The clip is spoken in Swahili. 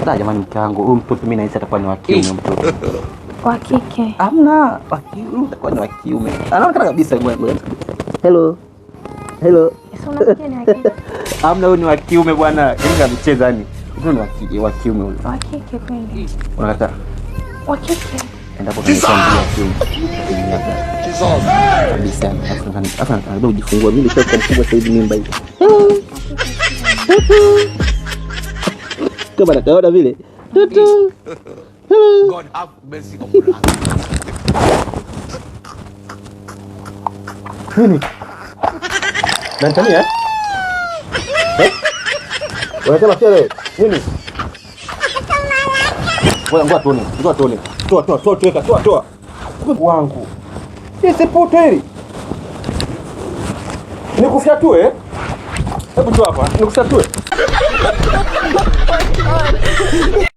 Sasa jamani mke wangu, huyu mtoto mimi nahisi atakuwa ni wa kiume mtoto. Wa kike. Hamna, wa kiume atakuwa ni wa kiume. Anaonekana kabisa ngoja. Hello. Hello. Hamna, huyu ni wa kiume bwana. Kinga mcheza yani. Huyu ni wa kiume huyu. Wa kike kweli. Unakataa? Wa kike. Endapo tunatambia kiume. Kabisa. Afa anataka kujifungua. Mimi sio mkubwa sasa hivi mimba hii. Kama nakaona vile. Tutu. God have mercy on us. Nini? Nantania? Unasema sio nini? Ngoja tuone. Toa. Wangu. Sisi puto hili. Nikufyatue? Hebu toa hapa. Nikufyatue.